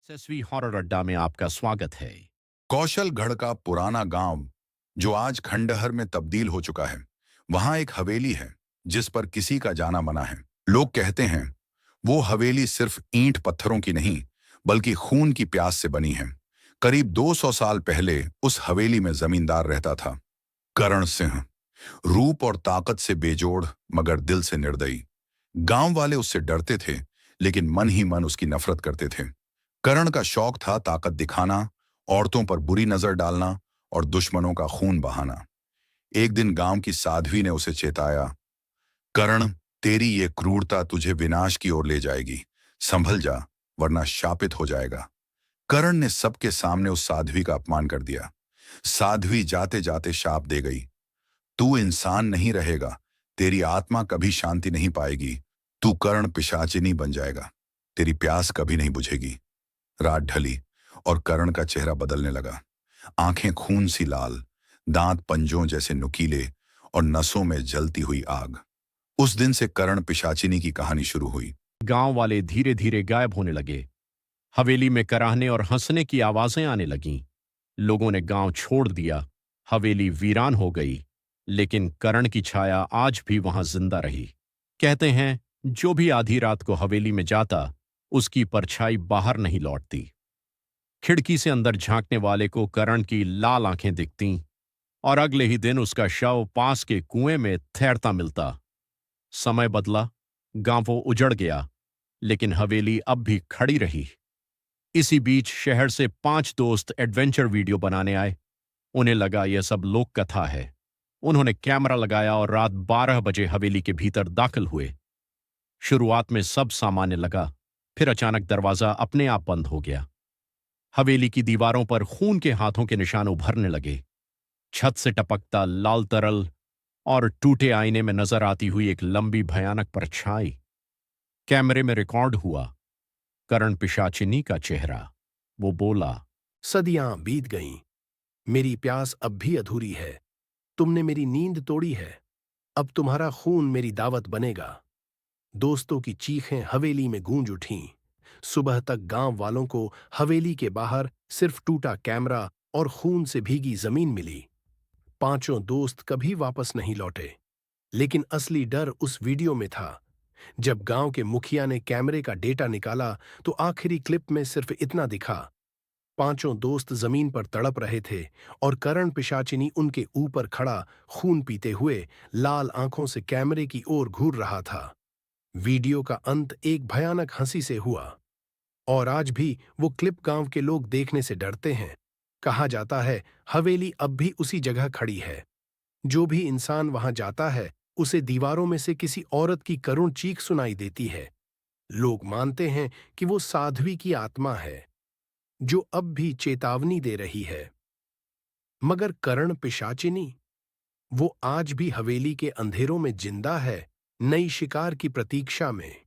SSV horror अड्डा में आपका स्वागत है। कौशलगढ़ का पुराना गांव जो आज खंडहर में तब्दील हो चुका है। वहां एक हवेली है जिस पर किसी का जाना मना है। लोग कहते हैं वो हवेली सिर्फ ईंट पत्थरों की नहीं बल्कि खून की प्यास से बनी है। करीब 200 साल पहले उस हवेली में जमींदार रहता था, करण सिंह। रूप और ताकत से बेजोड़ मगर दिल से निर्दयी। गांव वाले उससे डरते थे लेकिन मन ही मन उसकी नफरत करते थे। करण का शौक था ताकत दिखाना, औरतों पर बुरी नजर डालना और दुश्मनों का खून बहाना। एक दिन गांव की साध्वी ने उसे चेताया, करण, तेरी ये क्रूरता तुझे विनाश की ओर ले जाएगी। संभल जा वरना शापित हो जाएगा। करण ने सबके सामने उस साध्वी का अपमान कर दिया। साध्वी जाते जाते शाप दे गई, तू इंसान नहीं रहेगा, तेरी आत्मा कभी शांति नहीं पाएगी। तू कर्ण पिशाचिनी बन जाएगा, तेरी प्यास कभी नहीं बुझेगी। रात ढली और कर्ण का चेहरा बदलने लगा। आंखें खून सी लाल, दांत पंजों जैसे नुकीले और नसों में जलती हुई आग। उस दिन से कर्ण पिशाचिनी की कहानी शुरू हुई। गांव वाले धीरे धीरे गायब होने लगे। हवेली में कराहने और हंसने की आवाजें आने लगीं। लोगों ने गांव छोड़ दिया। हवेली वीरान हो गई, लेकिन करण की छाया आज भी वहां जिंदा रही। कहते हैं जो भी आधी रात को हवेली में जाता, उसकी परछाई बाहर नहीं लौटती। खिड़की से अंदर झांकने वाले को करण की लाल आंखें दिखतीं और अगले ही दिन उसका शव पास के कुएं में तैरता मिलता। समय बदला, गांव वो उजड़ गया, लेकिन हवेली अब भी खड़ी रही। इसी बीच शहर से 5 दोस्त एडवेंचर वीडियो बनाने आए। उन्हें लगा यह सब लोक कथा है। उन्होंने कैमरा लगाया और रात 12 बजे हवेली के भीतर दाखिल हुए। शुरुआत में सब सामान्य लगा, फिर अचानक दरवाजा अपने आप बंद हो गया। हवेली की दीवारों पर खून के हाथों के निशान उभरने लगे। छत से टपकता लाल तरल और टूटे आईने में नजर आती हुई एक लंबी भयानक परछाई। कैमरे में रिकॉर्ड हुआ करण पिशाचिनी का चेहरा। वो बोला, सदियां बीत गईं, मेरी प्यास अब भी अधूरी है। तुमने मेरी नींद तोड़ी है, अब तुम्हारा खून मेरी दावत बनेगा। दोस्तों की चीखें हवेली में गूंज उठीं। सुबह तक गांव वालों को हवेली के बाहर सिर्फ टूटा कैमरा और खून से भीगी जमीन मिली। पांचों दोस्त कभी वापस नहीं लौटे, लेकिन असली डर उस वीडियो में था। जब गांव के मुखिया ने कैमरे का डेटा निकाला तो आखिरी क्लिप में सिर्फ इतना दिखा, पांचों दोस्त जमीन पर तड़प रहे थे और करण पिशाचिनी उनके ऊपर खड़ा खून पीते हुए लाल आंखों से कैमरे की ओर घूर रहा था। वीडियो का अंत एक भयानक हंसी से हुआ और आज भी वो क्लिप गांव के लोग देखने से डरते हैं। कहा जाता है हवेली अब भी उसी जगह खड़ी है। जो भी इंसान वहां जाता है उसे दीवारों में से किसी औरत की करुण चीख सुनाई देती है। लोग मानते हैं कि वो साध्वी की आत्मा है जो अब भी चेतावनी दे रही है। मगर करण पिशाचिनी, वो आज भी हवेली के अंधेरों में जिंदा है, नई शिकार की प्रतीक्षा में।